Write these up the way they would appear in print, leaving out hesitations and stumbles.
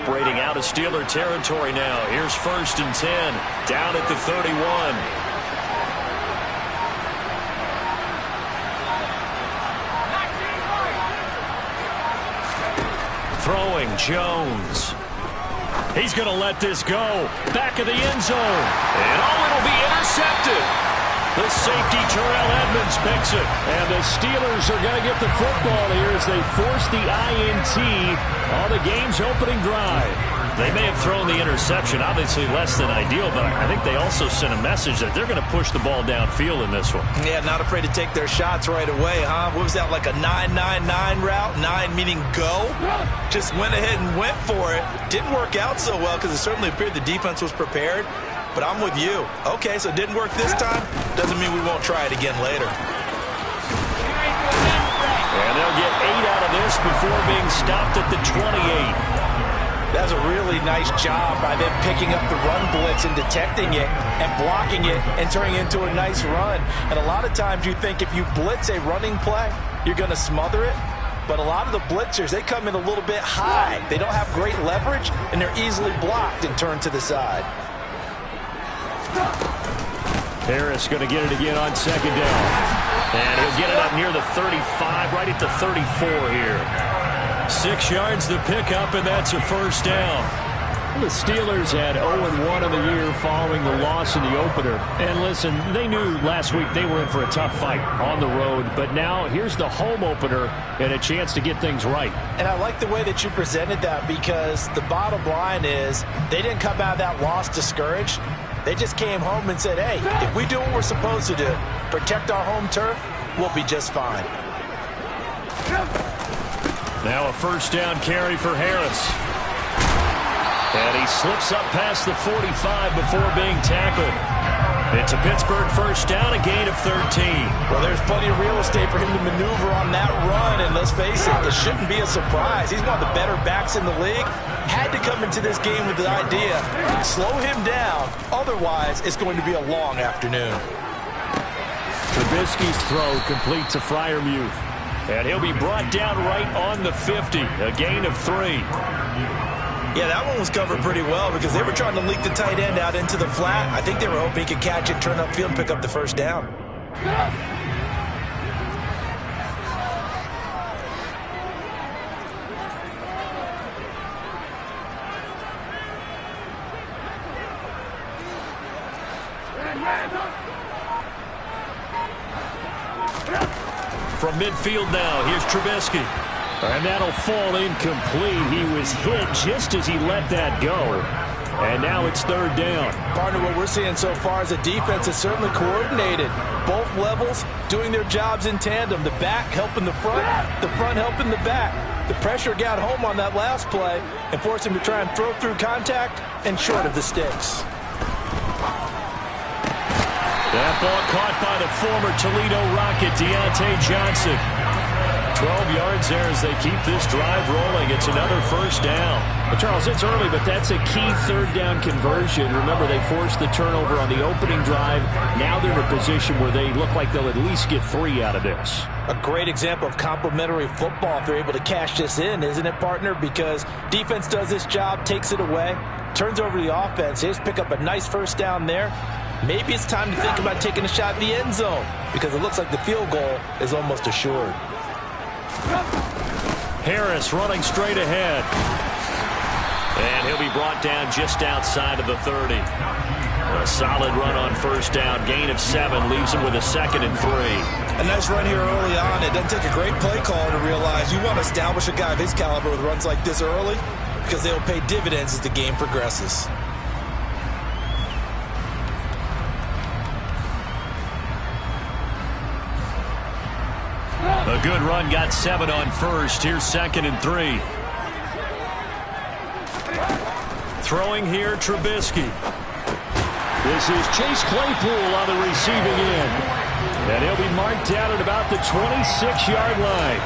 operating out of Steeler territory now. Here's 1st and 10, down at the 31. Throwing Jones. He's going to let this go. Back of the end zone. And it'll be intercepted. The safety, Terrell Edmunds, picks it. And the Steelers are going to get the football here as they force the INT on the game's opening drive. They may have thrown the interception, obviously less than ideal, but I think they also sent a message that they're going to push the ball downfield in this one. Yeah, not afraid to take their shots right away, huh? What was that, like a 9-9-9 route? 9 meaning go? Just went ahead and went for it. Didn't work out so well because it certainly appeared the defense was prepared. But I'm with you. Okay, so it didn't work this time. Doesn't mean we won't try it again later. And they'll get 8 out of this before being stopped at the 28. That's a really nice job by them picking up the run blitz and detecting it and blocking it and turning it into a nice run. And a lot of times you think if you blitz a running play, you're going to smother it. But a lot of the blitzers, they come in a little bit high. They don't have great leverage, and they're easily blocked and turned to the side. Harris going to get it again on 2nd down. And he'll get it up near the 35, right at the 34 here. 6 yards the pickup, and that's a 1st down. The Steelers had 0-1 on the year following the loss in the opener. And listen, they knew last week they were in for a tough fight on the road. But now here's the home opener and a chance to get things right. And I like the way that you presented that because the bottom line is they didn't come out of that loss discouraged. They just came home and said, hey, if we do what we're supposed to do, protect our home turf, we'll be just fine. Now a 1st down carry for Harris. And he slips up past the 45 before being tackled. It's a Pittsburgh 1st down, a gain of 13. Well, there's plenty of real estate for him to maneuver on that run, and let's face it, it shouldn't be a surprise. He's one of the better backs in the league. Had to come into this game with the idea, slow him down, otherwise it's going to be a long afternoon. Trubisky's throw complete to Freiermuth. And he'll be brought down right on the 50, a gain of 3. Yeah, that one was covered pretty well because they were trying to leak the tight end out into the flat. I think they were hoping he could catch it, turn upfield, and pick up the 1st down. From midfield now, here's Trubisky. And that'll fall incomplete. He was hit just as he let that go. And now it's 3rd down. Partner, what we're seeing so far is the defense is certainly coordinated. Both levels doing their jobs in tandem. The back helping the front helping the back. The pressure got home on that last play and forced him to try and throw through contact and short of the sticks. That ball caught by the former Toledo Rocket, Deontay Johnson. 12 yards there as they keep this drive rolling. It's another 1st down. Well, Charles, it's early, but that's a key 3rd down conversion. Remember, they forced the turnover on the opening drive. Now they're in a position where they look like they'll at least get 3 out of this. A great example of complementary football if they're able to cash this in, isn't it, partner? Because defense does this job, takes it away, turns over the offense. They just pick up a nice 1st down there. Maybe it's time to think about taking a shot in the end zone because it looks like the field goal is almost assured. Harris running straight ahead. And he'll be brought down just outside of the 30. A solid run on 1st down. Gain of 7 leaves him with a 2nd and 3. A nice run here early on. It doesn't take a great play call to realize you want to establish a guy of his caliber with runs like this early because they'll pay dividends as the game progresses. A good run, got 7 on 1st. Here's 2nd and 3. Throwing here, Trubisky. This is Chase Claypool on the receiving end. And he'll be marked out at about the 26-yard line.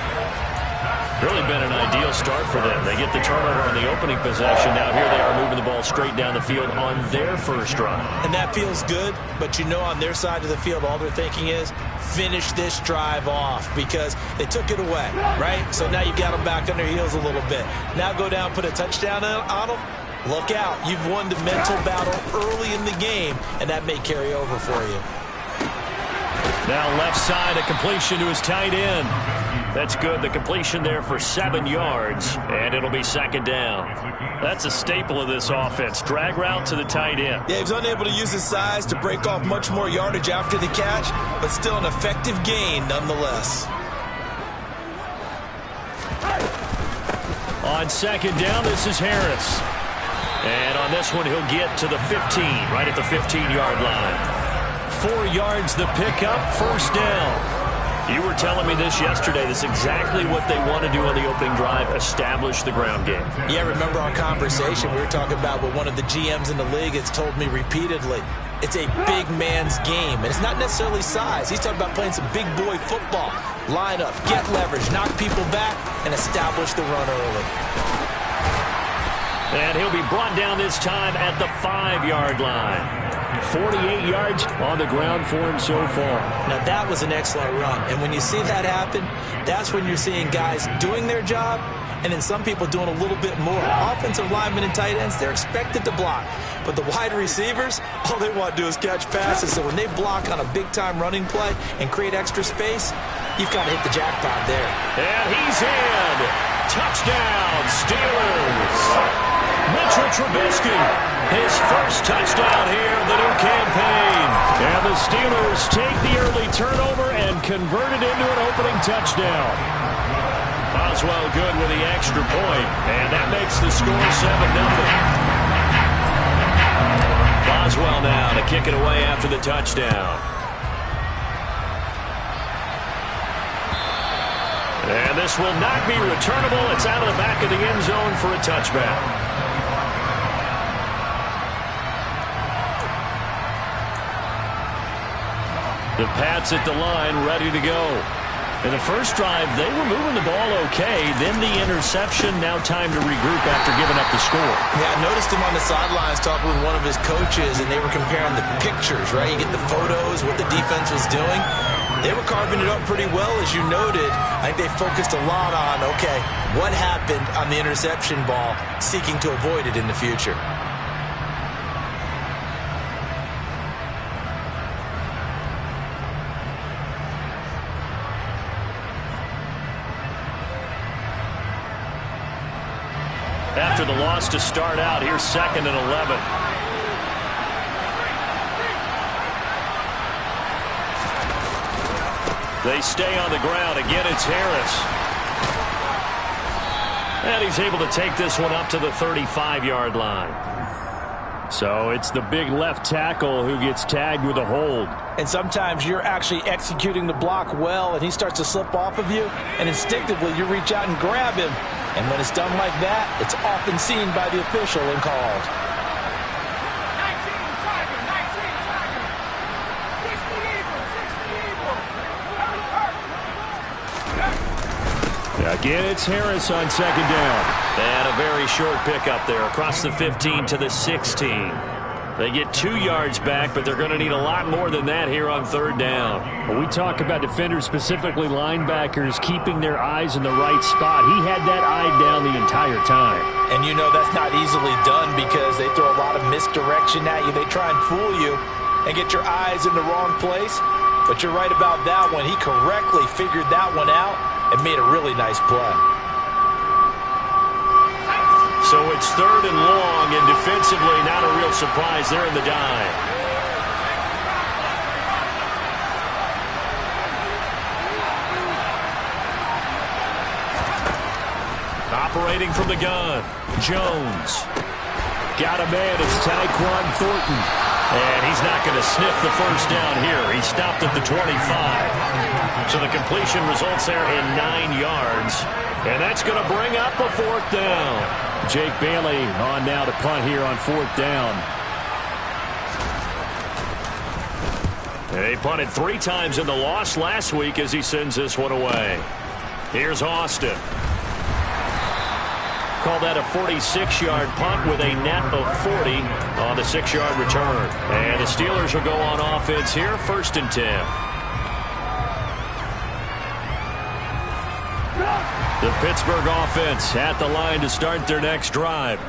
Really been an ideal start for them. They get the turnover on the opening possession. Now here they are moving the ball straight down the field on their first drive. And that feels good, but you know on their side of the field, all they're thinking is finish this drive off because they took it away, right? So now you've got them back on their heels a little bit. Now go down, put a touchdown on them. Look out. You've won the mental battle early in the game, and that may carry over for you. Now left side, a completion to his tight end. That's good. The completion there for 7 yards, and it'll be second down. That's a staple of this offense. Drag route to the tight end. Yeah, he's unable to use his size to break off much more yardage after the catch, but still an effective gain nonetheless. On second down, this is Harris. And on this one, he'll get to the 15, right at the 15-yard line. 4 yards the pickup, first down. You were telling me this yesterday. This is exactly what they want to do on the opening drive, establish the ground game. Yeah, remember our conversation. We were talking about what one of the GMs in the league has told me repeatedly. It's a big man's game, and it's not necessarily size. He's talking about playing some big boy football. Line up, get leverage, knock people back, and establish the run early. And he'll be brought down this time at the 5-yard line. 48 yards on the ground for him so far. Now, that was an excellent run. And when you see that happen, that's when you're seeing guys doing their job and then some people doing a little bit more. Offensive linemen and tight ends, they're expected to block. But the wide receivers, all they want to do is catch passes. So when they block on a big-time running play and create extra space, you've got to hit the jackpot there. And he's in. Touchdown, Steelers. Mitchell Trubisky, his first touchdown here of the new campaign. And the Steelers take the early turnover and convert it into an opening touchdown. Boswell good with the extra point, and that makes the score 7-0. Boswell now to kick it away after the touchdown. And this will not be returnable. It's out of the back of the end zone for a touchback. The Pats at the line, ready to go. In the first drive, they were moving the ball okay. Then the interception, now time to regroup after giving up the score. Yeah, I noticed him on the sidelines talking with one of his coaches, and they were comparing the pictures, right? You get the photos, what the defense was doing. They were carving it up pretty well, as you noted. I think they focused a lot on, okay, what happened on the interception ball, seeking to avoid it in the future. After the loss to start out, here's 2nd and 11. They stay on the ground. Again, it's Harris. And he's able to take this one up to the 35-yard line. So it's the big left tackle who gets tagged with a hold. And sometimes you're actually executing the block well, and he starts to slip off of you, and instinctively you reach out and grab him. And when it's done like that, it's often seen by the official and called. Again, it's Harris on 2nd down. And a very short pickup there across the 15 to the 16. They get 2 yards back, but they're going to need a lot more than that here on 3rd down. When we talk about defenders, specifically linebackers, keeping their eyes in the right spot. He had that eye down the entire time. And you know that's not easily done because they throw a lot of misdirection at you. They try and fool you and get your eyes in the wrong place. But you're right about that one. He correctly figured that one out and made a really nice play. So it's 3rd and long, and defensively not a real surprise there in the dive. Operating from the gun, Jones. Got a man, it's Tyquan Thornton. And he's not going to sniff the first down here. He stopped at the 25. So the completion results there in 9 yards. And that's going to bring up a 4th down. Jake Bailey on now to punt here on 4th down. They punted 3 times in the loss last week as he sends this one away. Here's Austin. Call that a 46-yard punt with a net of 40 on the 6-yard return. And the Steelers will go on offense here, 1st and 10. The Pittsburgh offense at the line to start their next drive.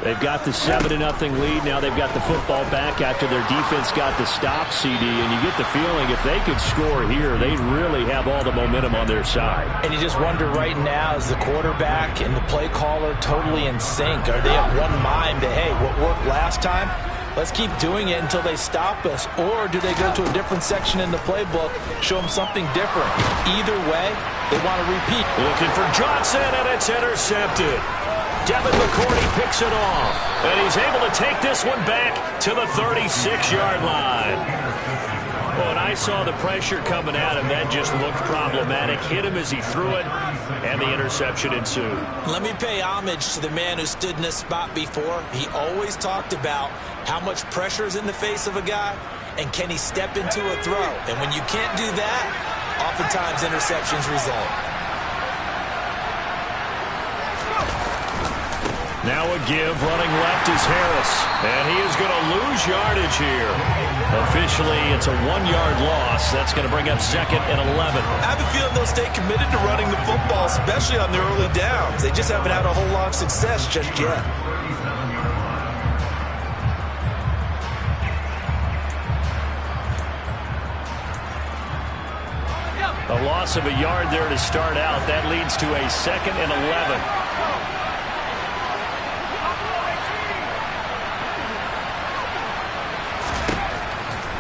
They've got the 7-0 lead. Now they've got the football back after their defense got the stop, CD. And you get the feeling if they could score here, they'd really have all the momentum on their side. And you just wonder right now, is the quarterback and the play caller totally in sync? Are they of one mind that, hey, what worked last time, let's keep doing it until they stop us? Or do they go to a different section in the playbook, show them something different? Either way, they want to repeat. Looking for Johnson, and it's intercepted. Devin McCourty picks it off, and he's able to take this one back to the 36-yard line. Well, and I saw the pressure coming at him. That just looked problematic. Hit him as he threw it, and the interception ensued. Let me pay homage to the man who stood in this spot before. He always talked about how much pressure is in the face of a guy, and can he step into a throw. And when you can't do that, oftentimes interceptions result. Now a give, running left is Harris, and he is going to lose yardage here. Officially, it's a 1-yard loss. That's going to bring up 2nd and 11. I have a feeling they'll stay committed to running the football, especially on their early downs. They just haven't had a whole lot of success just yet. A loss of a yard there to start out. That leads to a 2nd and 11.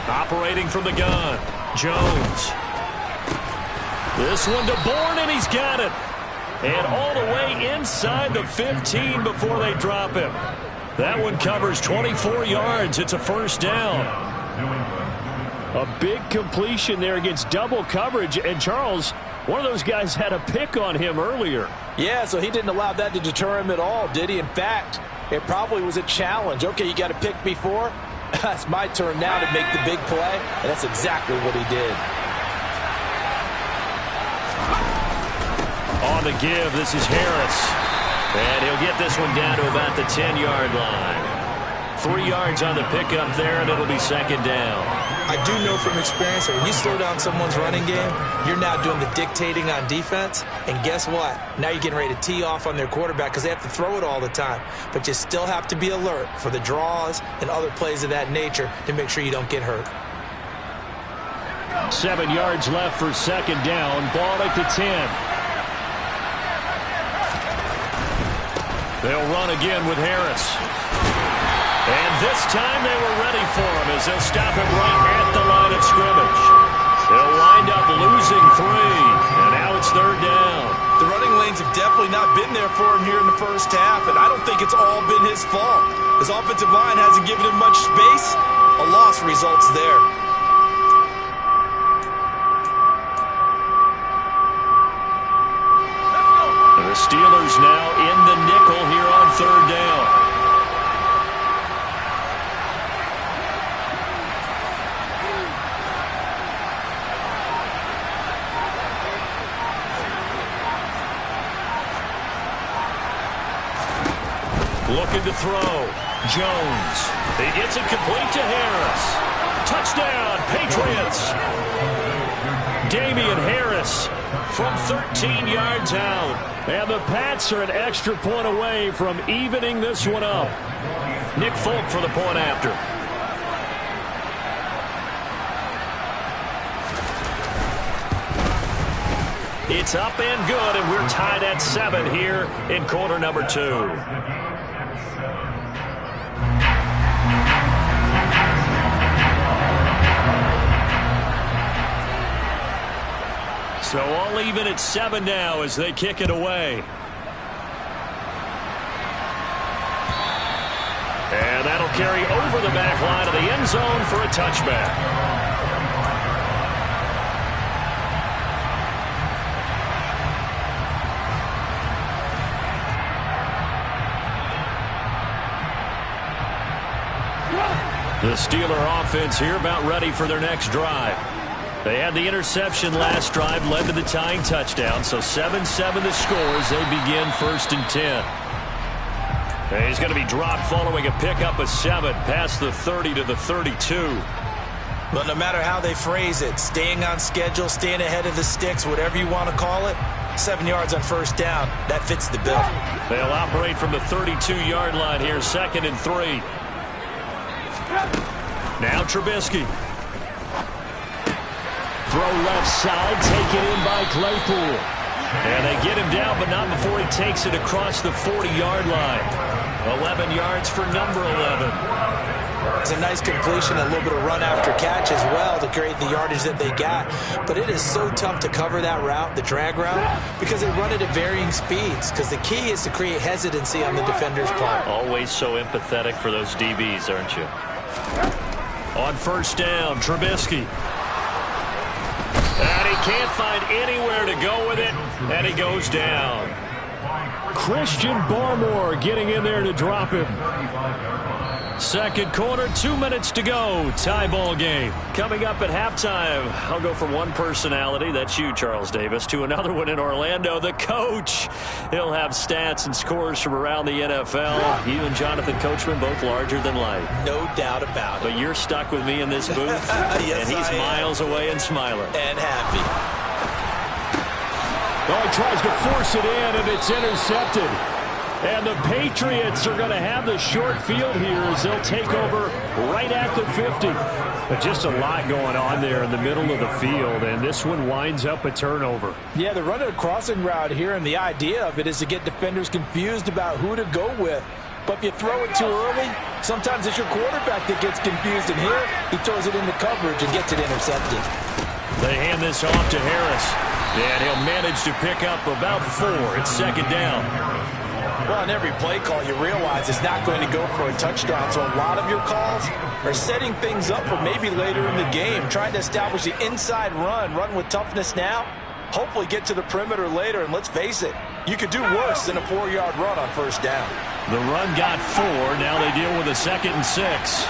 Operating from the gun, Jones. This one to Bourne, and he's got it. And all the way inside the 15 before they drop him. That one covers 24 yards. It's a 1st down. A big completion there against double coverage. And Charles, one of those guys had a pick on him earlier. Yeah, so he didn't allow that to deter him at all, did he? In fact, it probably was a challenge. Okay, you got a pick before. It's my turn now to make the big play, and that's exactly what he did. On the give, this is Harris. And he'll get this one down to about the 10-yard line. 3 yards on the pickup there, and it'll be 2nd down. I do know from experience that when you slow down someone's running game, you're now doing the dictating on defense. And guess what? Now you're getting ready to tee off on their quarterback because they have to throw it all the time. But you still have to be alert for the draws and other plays of that nature to make sure you don't get hurt. 7 yards left for 2nd down. Ball at the 10. They'll run again with Harris. And this time they were ready for him as they'll stop him right at the line of scrimmage. They'll wind up losing 3, and now it's 3rd down. The running lanes have definitely not been there for him here in the first half, and I don't think it's all been his fault. His offensive line hasn't given him much space. A loss results there. The Steelers now in the nickel here on 3rd down. Looking to throw. Jones. He gets it complete to Harris. Touchdown, Patriots. Damian Harris from 13 yards out. And the Pats are an extra point away from evening this one up. Nick Folk for the point after. It's up and good, and we're tied at 7 here in quarter number 2. So all even at 7 now as they kick it away. And that'll carry over the back line of the end zone for a touchback. The Steeler offense here about ready for their next drive. They had the interception last drive, led to the tying touchdown. So 7-7 the score as they begin 1st and 10. And he's going to be dropped following a pickup of 7 past the 30 to the 32. But no matter how they phrase it, staying on schedule, staying ahead of the sticks, whatever you want to call it, 7 yards on first down, that fits the bill. They'll operate from the 32-yard line here, 2nd and 3. Now Trubisky. Throw left side, taken in by Claypool. And they get him down, but not before he takes it across the 40-yard line. 11 yards for number 11. It's a nice completion, a little bit of run after catch as well to create the yardage that they got. But it is so tough to cover that route, the drag route, because they run it at varying speeds. Because the key is to create hesitancy on the defender's part. Always so empathetic for those DBs, aren't you? On first down, Trubisky. And he can't find anywhere to go with it, and he goes down. Christian Barmore getting in there to drop him. Second quarter, 2 minutes to go. Tie ball game. Coming up at halftime, I'll go from one personality, that's you, Charles Davis, to another one in Orlando, the coach. He'll have stats and scores from around the NFL. You and Jonathan Coachman, both larger than life. No doubt about it. But you're stuck with me in this booth, yes, and he's miles away and smiling. And happy. Oh, he tries to force it in, and it's intercepted. And the Patriots are going to have the short field here as they'll take over right at the 50. But just a lot going on there in the middle of the field, and this one winds up a turnover. Yeah, they're running a crossing route here, and the idea of it is to get defenders confused about who to go with. But if you throw it too early, sometimes it's your quarterback that gets confused, and here he throws it into coverage and gets it intercepted. They hand this off to Harris, and he'll manage to pick up about 4. It's 2nd down. Well, on every play call, you realize it's not going to go for a touchdown. So a lot of your calls are setting things up for maybe later in the game, trying to establish the inside run with toughness now, hopefully get to the perimeter later. And let's face it, you could do worse than a 4-yard run on first down. The run got 4. Now they deal with a 2nd and 6.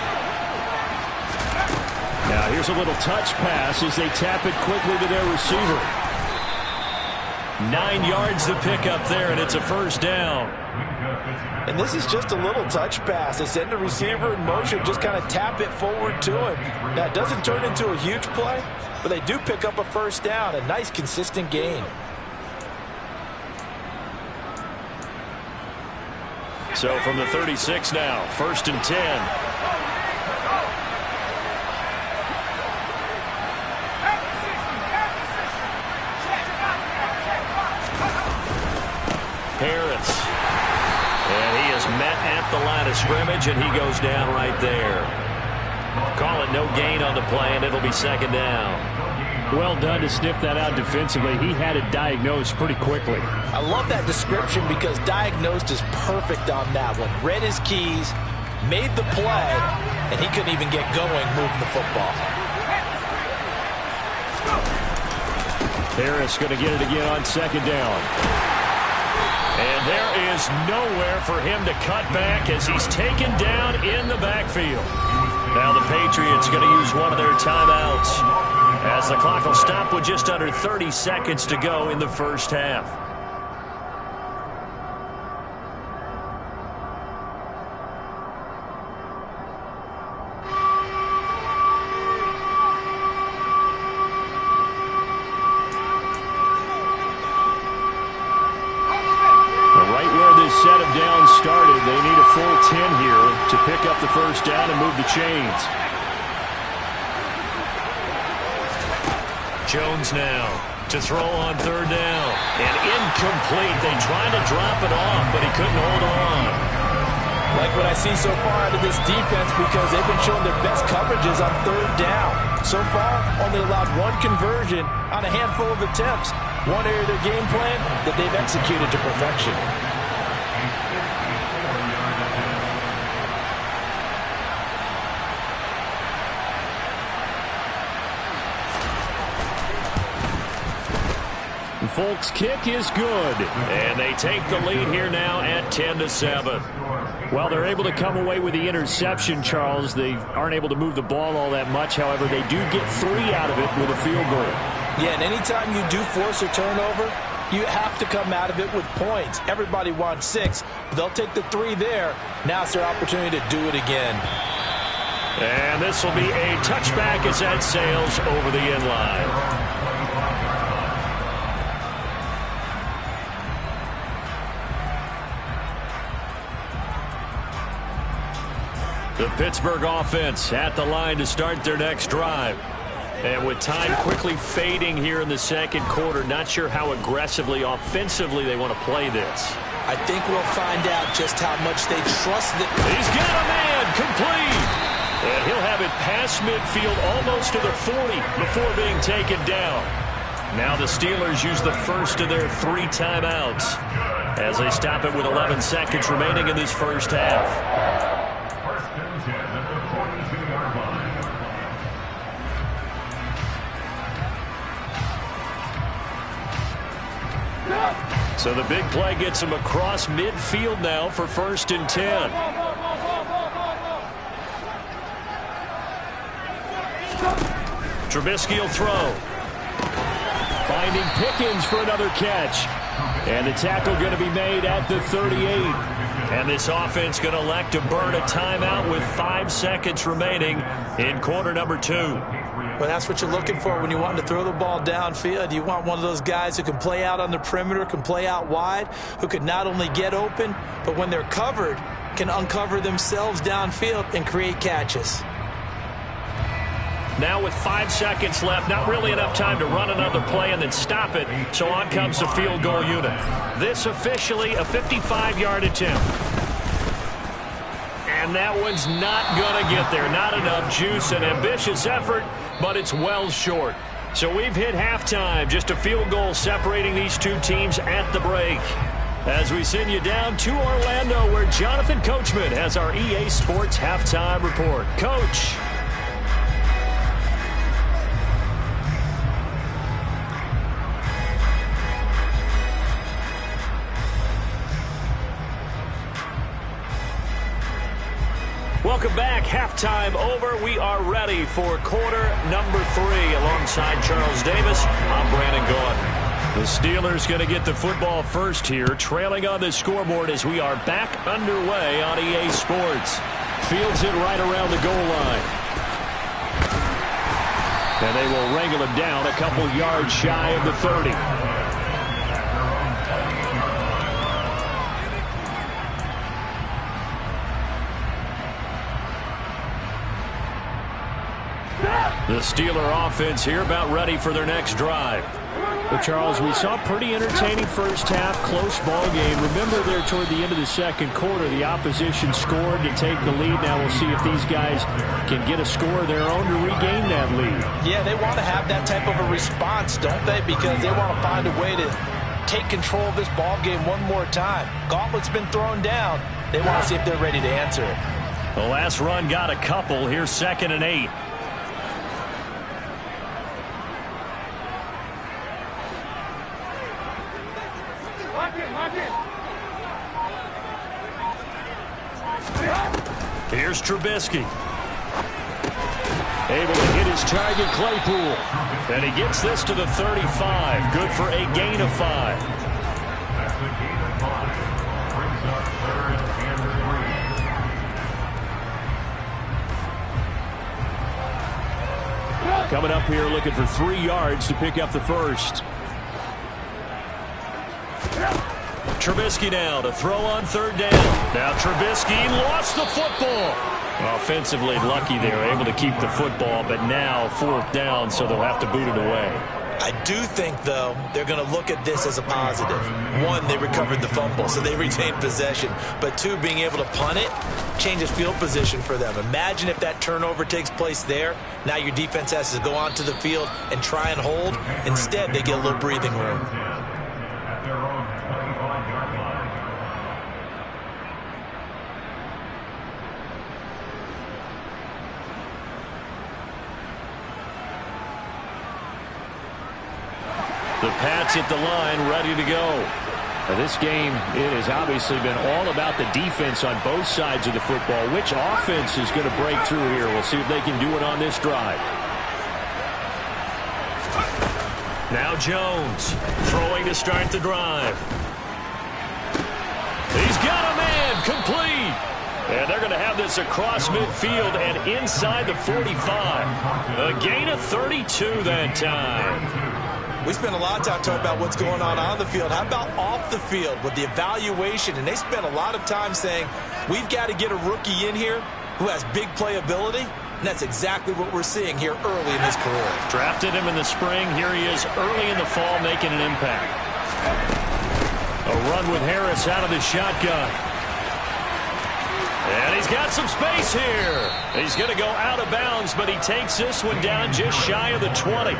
Now here's a little touch pass as they tap it quickly to their receiver. 9 yards to pick up there, and it's a first down. And this is just a little touch pass. They send the receiver in motion, just kind of tap it forward to him. Now, it doesn't turn into a huge play, but they do pick up a first down, a nice, consistent gain. So from the 36 now, 1st and 10. Harris. And he is met at the line of scrimmage, and he goes down right there. Call it no gain on the play, and it'll be 2nd down. Well done to sniff that out defensively. He had it diagnosed pretty quickly. I love that description because diagnosed is perfect on that one. Read his keys, made the play, and he couldn't even get going moving the football. Harris going to get it again on 2nd down. And there is nowhere for him to cut back as he's taken down in the backfield. Now the Patriots going to use one of their timeouts as the clock will stop with just under 30 seconds to go in the first half. Set of downs started. They need a full 10 here to pick up the first down and move the chains. Jones now to throw on 3rd down. And incomplete. They tried to drop it off, but he couldn't hold on. Like what I see so far out of this defense because they've been showing their best coverages on 3rd down. So far, only allowed 1 conversion on a handful of attempts. One area of their game plan that they've executed to perfection. Folks' kick is good, and they take the lead here now at 10-7. Well, they're able to come away with the interception, Charles. They aren't able to move the ball all that much. However, they do get 3 out of it with a field goal. Yeah, and anytime you do force a turnover, You have to come out of it with points. Everybody wants 6. They'll take the 3 there. Now it's their opportunity to do it again. And this will be a touchback as that sails over the end line. The Pittsburgh offense at the line to start their next drive. And with time quickly fading here in the second quarter, not sure how aggressively, offensively they want to play this. I think we'll find out just how much they trust it. He's got a man complete. And he'll have it past midfield almost to the 40 before being taken down. Now the Steelers use the first of their 3 timeouts as they stop it with 11 seconds remaining in this first half. So the big play gets him across midfield now for 1st and 10. Trubisky will throw. Finding Pickens for another catch. And the tackle going to be made at the 38. And this offense going to elect to burn a timeout with 5 seconds remaining in quarter number 2. Well, that's what you're looking for when you want to throw the ball downfield. You want one of those guys who can play out on the perimeter, can play out wide, who can not only get open, but when they're covered, can uncover themselves downfield and create catches. Now with 5 seconds left, not really enough time to run another play and then stop it. So on comes the field goal unit. This officially a 55-yard attempt. And that one's not going to get there. Not enough juice, an ambitious effort, but it's well short. So we've hit halftime. Just a field goal separating these two teams at the break. As we send you down to Orlando, where Jonathan Coachman has our EA Sports halftime report. Coach. Welcome back. Halftime over. We are ready for quarter number 3. Alongside Charles Davis, I'm Brandon Gaudin. The Steelers going to get the football first here, trailing on the scoreboard as we are back underway on EA Sports. Fields it right around the goal line. And they will wrangle him down a couple yards shy of the 30. The Steeler offense here about ready for their next drive. Well, Charles, we saw a pretty entertaining first half, close ball game. Remember there toward the end of the second quarter, the opposition scored to take the lead. Now we'll see if these guys can get a score of their own to regain that lead. Yeah, they want to have that type of a response, don't they? Because they want to find a way to take control of this ball game one more time. Gauntlet's been thrown down. They want to see if they're ready to answer it. The last run got a couple. Here's 2nd and 8. Here's Trubisky. Able to hit his target, Claypool. And he gets this to the 35. Good for a gain of 5. Coming up here looking for 3 yards to pick up the first. Trubisky now to throw on 3rd down. Now Trubisky lost the football. Offensively lucky they were able to keep the football, but now 4th down, so they'll have to boot it away. I do think, though, they're going to look at this as a positive. 1, they recovered the fumble, so they retained possession. But 2, being able to punt it changes field position for them. Imagine if that turnover takes place there. Now your defense has to go onto the field and try and hold. Instead, they get a little breathing room. The Pats at the line, ready to go. Now this game, it has obviously been all about the defense on both sides of the football. Which offense is going to break through here? We'll see if they can do it on this drive. Now Jones throwing to start the drive. He's got a man, complete. And they're going to have this across midfield and inside the 45. A gain of 32 that time. We spent a lot of time talking about what's going on the field. How about off the field with the evaluation? And they spent a lot of time saying, we've got to get a rookie in here who has big playability. And that's exactly what we're seeing here early in his career. Drafted him in the spring. Here he is early in the fall making an impact. A run with Harris out of the shotgun. And he's got some space here. He's going to go out of bounds, but he takes this one down just shy of the 20.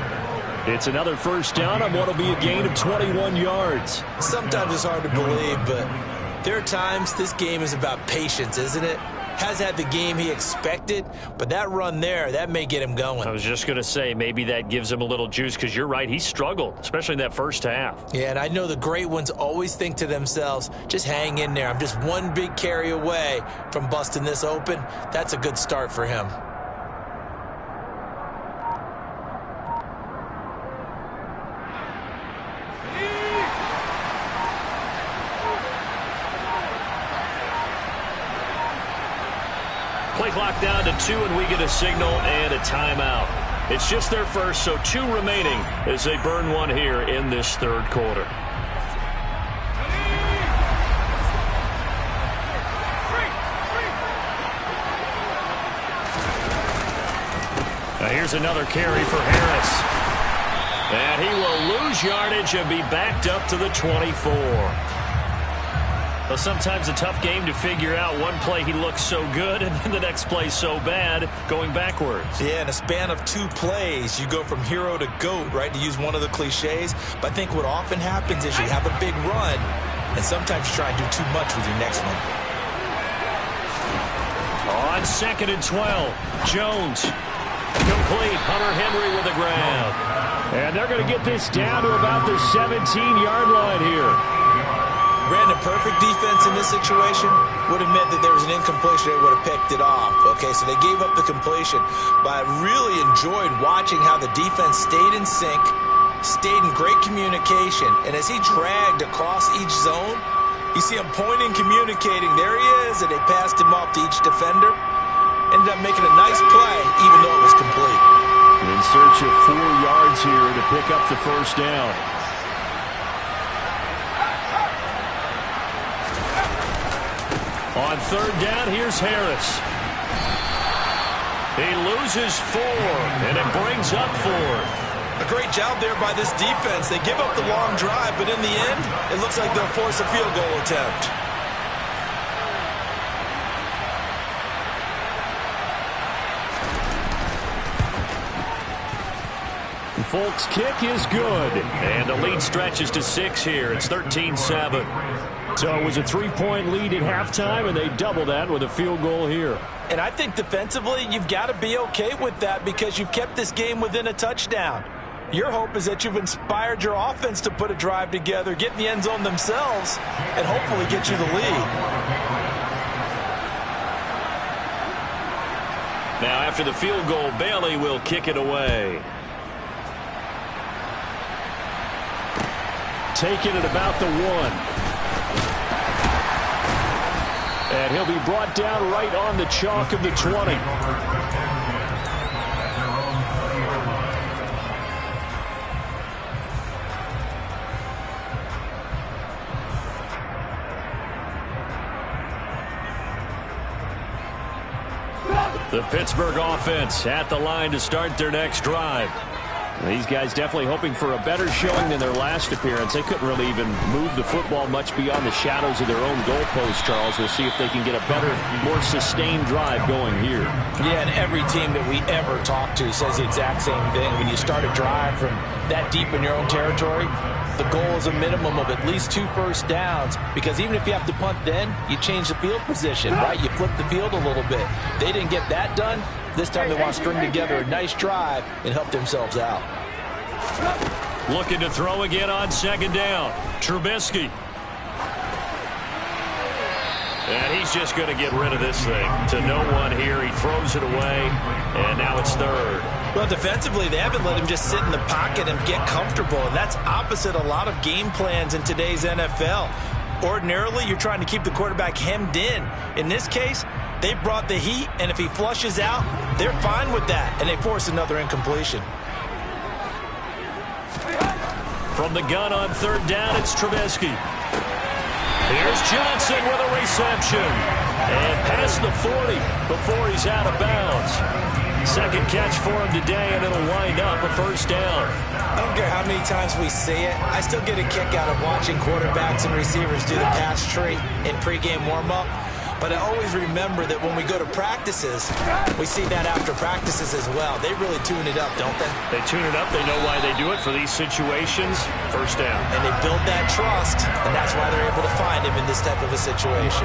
It's another first down on what will be a gain of 21 yards. Sometimes it's hard to believe, but there are times this game is about patience, isn't it? Has had the game he expected, but that run there, that may get him going. I was just going to say, maybe that gives him a little juice, because you're right, he struggled, especially in that first half. Yeah, and I know the great ones always think to themselves, just hang in there. I'm just one big carry away from busting this open. That's a good start for him. Play clock down to 2, and we get a signal and a timeout. It's just their first, so 2 remaining as they burn one here in this third quarter. Now here's another carry for Harris. And he will lose yardage and be backed up to the 24. Well, sometimes a tough game to figure out. One play he looks so good, and then the next play so bad, going backwards. Yeah, in a span of 2 plays, you go from hero to GOAT, right, to use one of the cliches. But I think what often happens is you have a big run, and sometimes you try and do too much with your next one. On 2nd and 12, Jones. Complete. Hunter Henry with the grab. And they're going to get this down to about the 17-yard line here. Brandon, perfect defense in this situation would have meant that there was an incompletion. They would have picked it off. Okay, so they gave up the completion. But I really enjoyed watching how the defense stayed in sync, stayed in great communication. And as he dragged across each zone, you see him pointing, communicating. There he is, and they passed him off to each defender. Ended up making a nice play, even though it was complete. In search of 4 yards here to pick up the first down. On 3rd down, here's Harris. He loses 4, and it brings up 4. A great job there by this defense. They give up the long drive, but in the end, it looks like they'll force a field goal attempt. Folks' kick is good. And the lead stretches to 6 here. It's 13-7. So it was a 3-point lead at halftime, and they double that with a field goal here. And I think defensively, you've got to be okay with that because you've kept this game within a touchdown. Your hope is that you've inspired your offense to put a drive together, get in the end zone themselves, and hopefully get you the lead. Now after the field goal, Bailey will kick it away. Taken at about the 1. And he'll be brought down right on the chalk of the 20. The Pittsburgh offense at the line to start their next drive. These guys definitely hoping for a better showing than their last appearance. They couldn't really even move the football much beyond the shadows of their own goalpost, Charles. We'll see if they can get a better, more sustained drive going here. Yeah, and every team that we ever talk to says the exact same thing. When you start a drive from that deep in your own territory, the goal is a minimum of at least 2 first downs, because even if you have to punt then, you change the field position, right? You flip the field a little bit. They didn't get that done. This time they want to string together a nice drive and help themselves out. Looking to throw again on 2nd down. Trubisky. And he's just going to get rid of this thing. To no one here. He throws it away, and now it's third. Well, defensively, they haven't let him just sit in the pocket and get comfortable, and that's opposite a lot of game plans in today's NFL. Ordinarily, you're trying to keep the quarterback hemmed in. In this case, they brought the heat, and if he flushes out, they're fine with that, and they force another incompletion. From the gun on third down, it's Trubisky. Here's Johnson with a reception. And past the 40 before he's out of bounds. Second catch for him today, and it'll wind up a first down. I don't care how many times we say it. I still get a kick out of watching quarterbacks and receivers do the pass tree in pregame warm-up. But I always remember that when we go to practices, we see that after practices as well. They really tune it up, don't they? They tune it up. They know why they do it for these situations. First down. And they build that trust, and that's why they're able to find him in this type of a situation.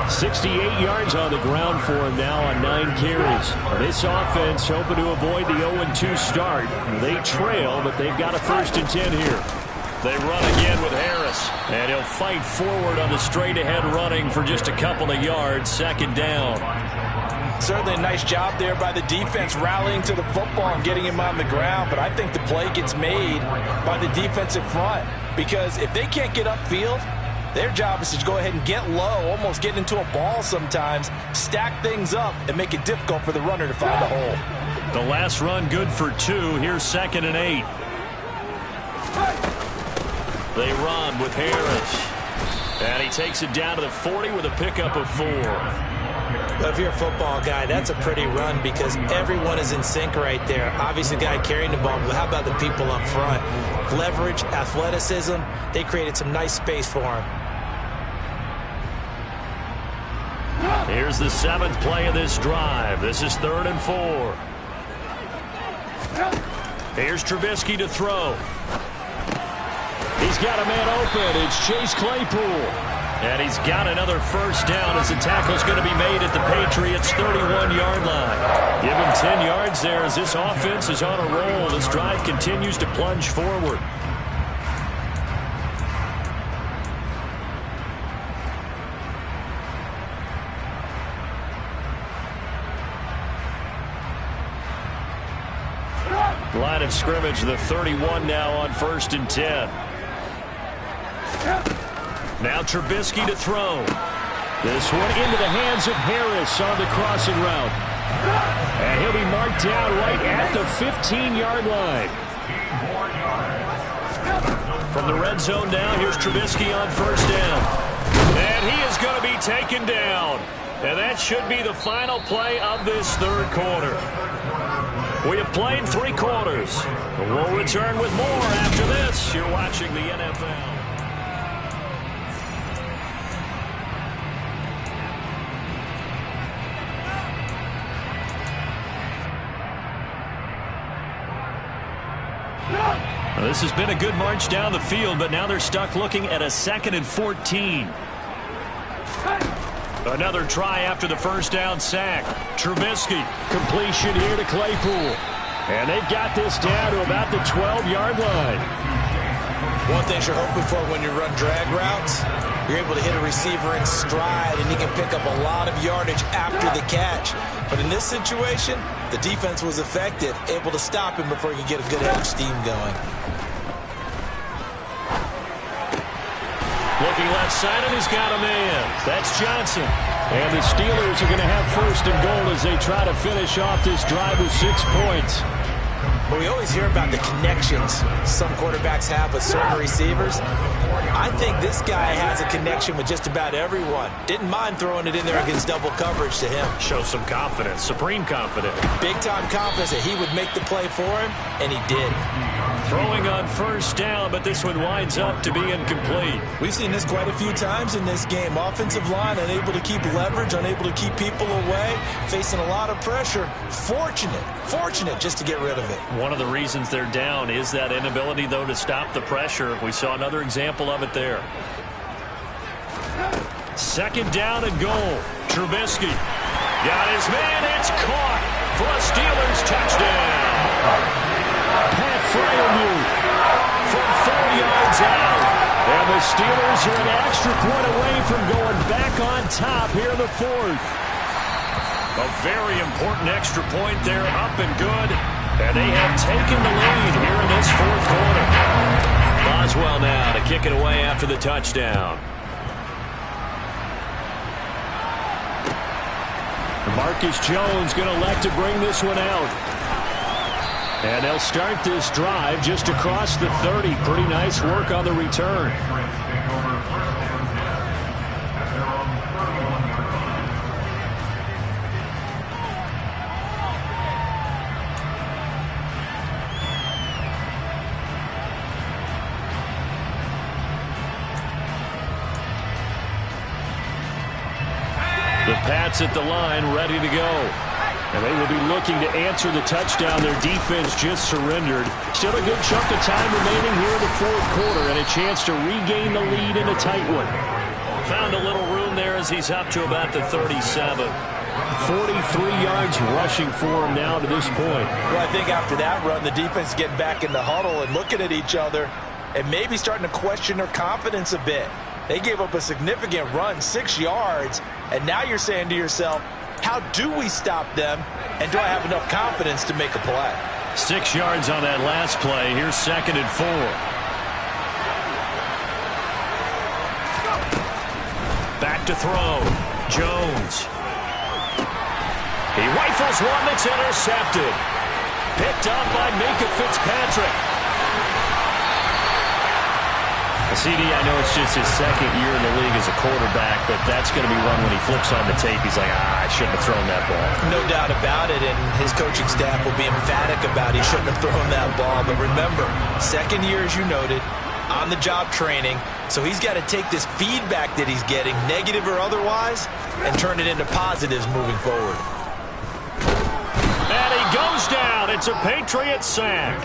68 yards on the ground for him now on 9 carries. This offense hoping to avoid the 0-2 start. They trail, but they've got a 1st and 10 here. They run again with Harris. And he'll fight forward on the straight-ahead running for just a couple of yards. Second down. Certainly a nice job there by the defense rallying to the football and getting him on the ground. But I think the play gets made by the defensive front. Because if they can't get upfield, their job is to go ahead and get low, almost get into a ball sometimes, stack things up, and make it difficult for the runner to find a hole. The last run good for 2. Here's 2nd and 8. They run with Harris. And he takes it down to the 40 with a pickup of 4. Well, if you're a football guy, that's a pretty run because everyone is in sync right there. Obviously, the guy carrying the ball, but how about the people up front? Leverage, athleticism, they created some nice space for him. Here's the 7th play of this drive. This is 3rd and 4. Here's Trubisky to throw. He's got a man open. It's Chase Claypool. And he's got another first down as the tackle's going to be made at the Patriots' 31-yard line. Give him 10 yards there as this offense is on a roll. This drive continues to plunge forward. Line of scrimmage, the 31 now on 1st and 10. Now Trubisky to throw. This one into the hands of Harris on the crossing route. And he'll be marked down right at the 15-yard line. From the red zone now, here's Trubisky on 1st down. And he is going to be taken down. And that should be the final play of this 3rd quarter. We have played 3 quarters. We'll return with more after this. You're watching the NFL. Well, this has been a good march down the field, but now they're stuck looking at a 2nd and 14. Another try after the first down sack. Trubisky. Completion here to Claypool. And they've got this down to about the 12-yard line. One thing you're hoping for when you run drag routes, you're able to hit a receiver in stride, and he can pick up a lot of yardage after the catch. But in this situation, the defense was effective, able to stop him before he could get a good head of steam going. Looking left side, and he's got a man. That's Johnson. And the Steelers are going to have 1st and goal as they try to finish off this drive with 6 points. But we always hear about the connections some quarterbacks have with certain receivers. I think this guy has a connection with just about everyone. Didn't mind throwing it in there against double coverage to him. Show some confidence, supreme confidence. Big-time confidence that he would make the play for him, and he did. Throwing on 1st down, but this one winds up to be incomplete. We've seen this quite a few times in this game. Offensive line unable to keep leverage, unable to keep people away, facing a lot of pressure. Fortunate just to get rid of it. One of the reasons they're down is that inability, though, to stop the pressure. We saw another example of it there. 2nd down and goal. Trubisky got his man. It's caught for a Steelers touchdown. Pat Freiermuth from 4 yards out. And the Steelers are an extra point away from going back on top here in the fourth. A very important extra point there, up and good. And they have taken the lead here in this fourth quarter. Boswell now to kick it away after the touchdown. Marcus Jones going to elect to bring this one out. And they'll start this drive just across the 30. Pretty nice work on the return. The Pats at the line, ready to go. And they will be looking to answer the touchdown. Their defense just surrendered. Still a good chunk of time remaining here in the fourth quarter and a chance to regain the lead in a tight one. Found a little room there as he's up to about the 37. 43 yards rushing for him now to this point. Well, I think after that run, the defense getting back in the huddle and looking at each other and maybe starting to question their confidence a bit. They gave up a significant run, 6 yards, and now you're saying to yourself, how do we stop them, and do I have enough confidence to make a play? 6 yards on that last play. Here's 2nd and 4. Back to throw. Jones. He rifles one that's intercepted. Picked up by Minkah Fitzpatrick. CD, I know it's just his second year in the league as a quarterback, but that's going to be one when he flips on the tape. He's like, I shouldn't have thrown that ball. No doubt about it, and his coaching staff will be emphatic about he shouldn't have thrown that ball. But remember, second year, as you noted, on-the-job training, so he's got to take this feedback that he's getting, negative or otherwise, and turn it into positives moving forward. And he goes down. It's a Patriot sack.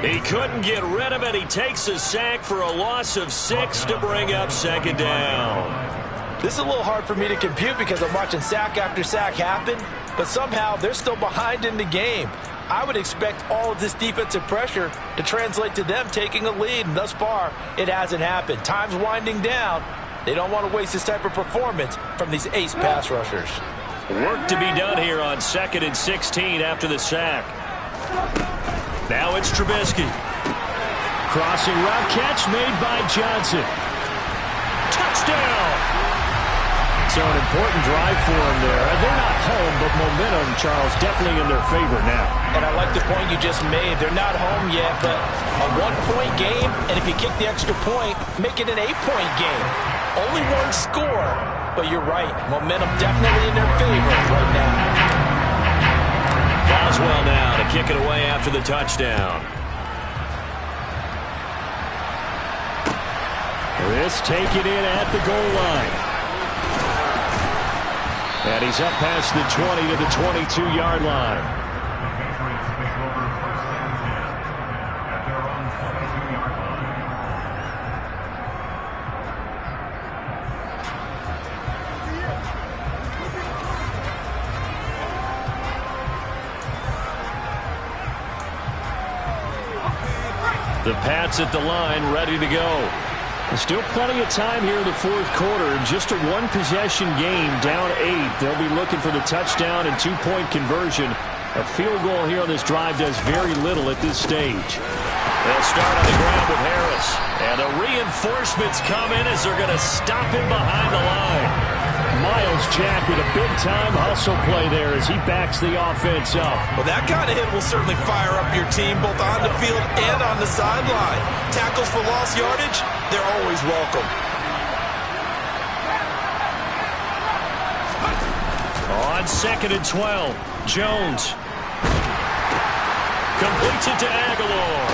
He couldn't get rid of it. He takes a sack for a loss of 6 to bring up 2nd down. This is a little hard for me to compute because I'm watching sack after sack happen, but somehow they're still behind in the game. I would expect all of this defensive pressure to translate to them taking a lead, and thus far, it hasn't happened. Time's winding down. They don't want to waste this type of performance from these ace pass rushers. Work to be done here on 2nd and 16 after the sack. Now it's Trubisky. Crossing route catch made by Johnson. Touchdown! So an important drive for them there. They're not home, but momentum, Charles, definitely in their favor now. And I like the point you just made. They're not home yet, but a one-point game, and if you kick the extra point, make it an 8-point game. Only one score, but you're right. Momentum definitely in their favor right now. Boswell now to kick it away after the touchdown. This taken in at the goal line. And he's up past the 20 to the 22-yard line. The Pats at the line, ready to go. Still plenty of time here in the fourth quarter. Just a one-possession game, down 8. They'll be looking for the touchdown and two-point conversion. A field goal here on this drive does very little at this stage. They'll start on the ground with Harris. And the reinforcements come in as they're going to stop him behind the line. Myles Jack with a big-time hustle play there as he backs the offense up. Well, that kind of hit will certainly fire up your team both on the field and on the sideline. Tackles for lost yardage, they're always welcome. On 2nd and 12, Jones completes it to Aguilar.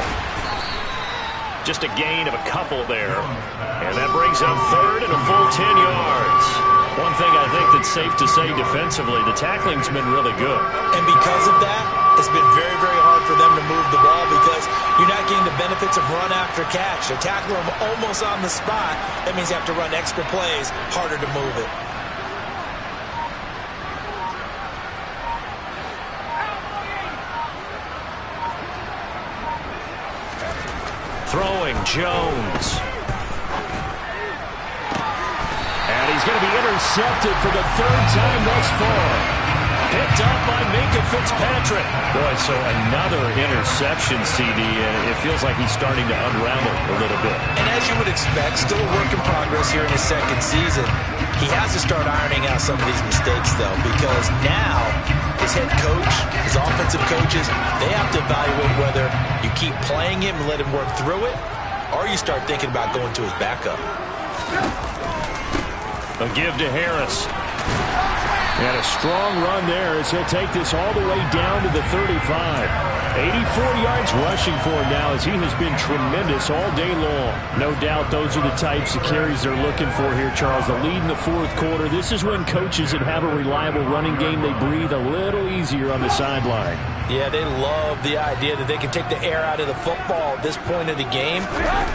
Just a gain of a couple there. And that brings up 3rd and a full 10 yards. One thing I think that's safe to say defensively, the tackling's been really good. And because of that, it's been very, very hard for them to move the ball because you're not getting the benefits of run after catch. They're tackling them almost on the spot. That means you have to run extra plays, harder to move it. Throwing Jones. he's going to be intercepted for the third time thus far. Picked up by Minkah Fitzpatrick. Boy, so another interception, CD. It feels like he's starting to unravel a little bit. And as you would expect, still a work in progress here in his second season. He has to start ironing out some of these mistakes, though, because now his head coach, his offensive coaches, they have to evaluate whether you keep playing him and let him work through it, or you start thinking about going to his backup. A give to Harris. And a strong run there as he'll take this all the way down to the 35. 84 yards rushing for him now as he has been tremendous all day long. No doubt those are the types of carries they're looking for here, Charles. The lead in the fourth quarter. This is when coaches that have a reliable running game, they breathe a little easier on the sideline. Yeah, they love the idea that they can take the air out of the football at this point of the game.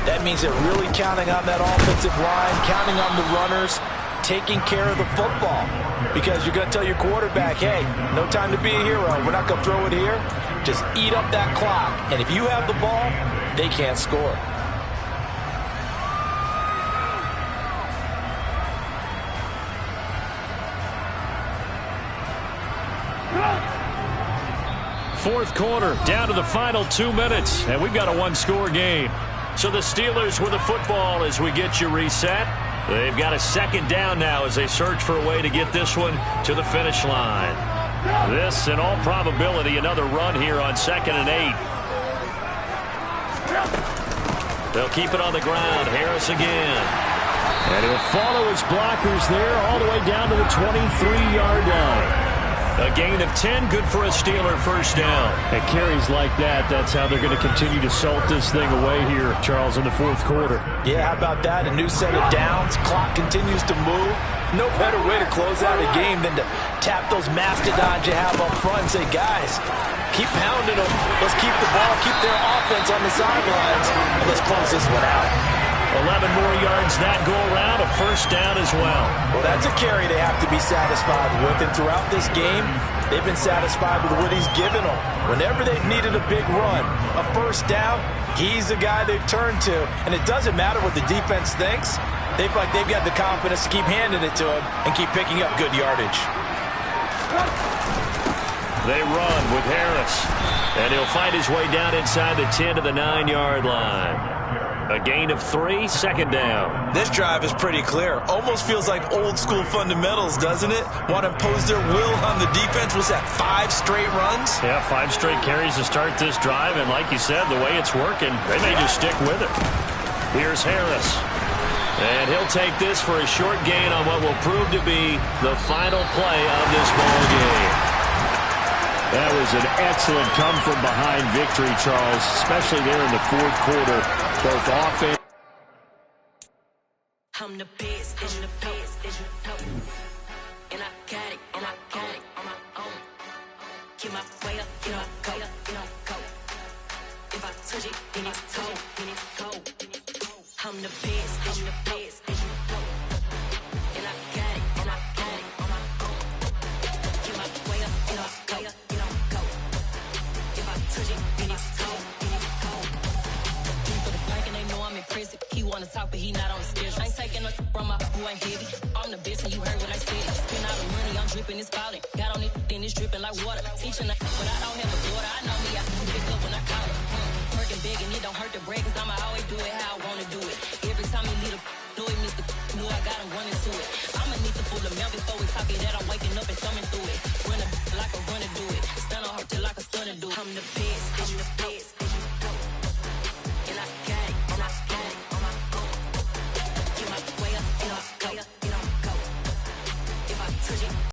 That means they're really counting on that offensive line, counting on the runners, taking care of the football. Because you're going to tell your quarterback, hey, no time to be a hero. We're not going to throw it here. Just eat up that clock. And if you have the ball, they can't score. Fourth quarter, down to the final 2 minutes, and we've got a one-score game. So the Steelers with the football as we get you reset. They've got a second down now as they search for a way to get this one to the finish line. This, in all probability, another run here on 2nd and 8. They'll keep it on the ground. Harris again. And he'll follow his blockers there all the way down to the 23-yard line. A gain of 10, good for a Steeler first down. And carries like that, that's how they're going to continue to salt this thing away here, Charles, in the fourth quarter. Yeah, how about that? A new set of downs. Clock continues to move. No better way to close out a game than to tap those mastodons you have up front and say, guys, keep pounding them. Let's keep the ball, keep their offense on the sidelines, and let's close this one out. 11 more yards that go around, a first down as well. Well, that's a carry they have to be satisfied with, and throughout this game, they've been satisfied with what he's given them. Whenever they've needed a big run, a first down, he's the guy they've turned to, and it doesn't matter what the defense thinks. They feel like they've got the confidence to keep handing it to him and keep picking up good yardage. They run with Harris, and he'll find his way down inside the 10 to the 9-yard line. A gain of 3, second down. This drive is pretty clear. Almost feels like old school fundamentals, doesn't it? Want to impose their will on the defense. Was that 5 straight runs? Yeah, 5 straight carries to start this drive, and like you said, the way it's working, they may just stick with it. Here's Harris. And he'll take this for a short gain on what will prove to be the final play of this ball game. That was an excellent come-from-behind victory, Charles, especially there in the fourth quarter. Both offense. I'm the best, and I got it, on my own. Get my way up, go. If I touch it, then it's cold, I'm the best, and I got it, on my own. Get my way up, go. If I touch it, then it's cold. He wanna talk, but he not on the schedule. I ain't taking a from my who ain't heavy. I'm the best, and you heard what I said. Spend all the money, I'm dripping, it's falling. Got on it, then it's dripping like water. Teaching, but I don't have a daughter. I know me, I can pick up when I call it. Working big, and it don't hurt to break, cause I'ma always do it how I wanna do it. Every time he lead a know it, Mr. Know I got him running to it. I'ma need to pull the mail before we talk it that I'm waking up and thumbing through it. Run like a runner do it. Stun on her till like a stunner do it. I'm the best,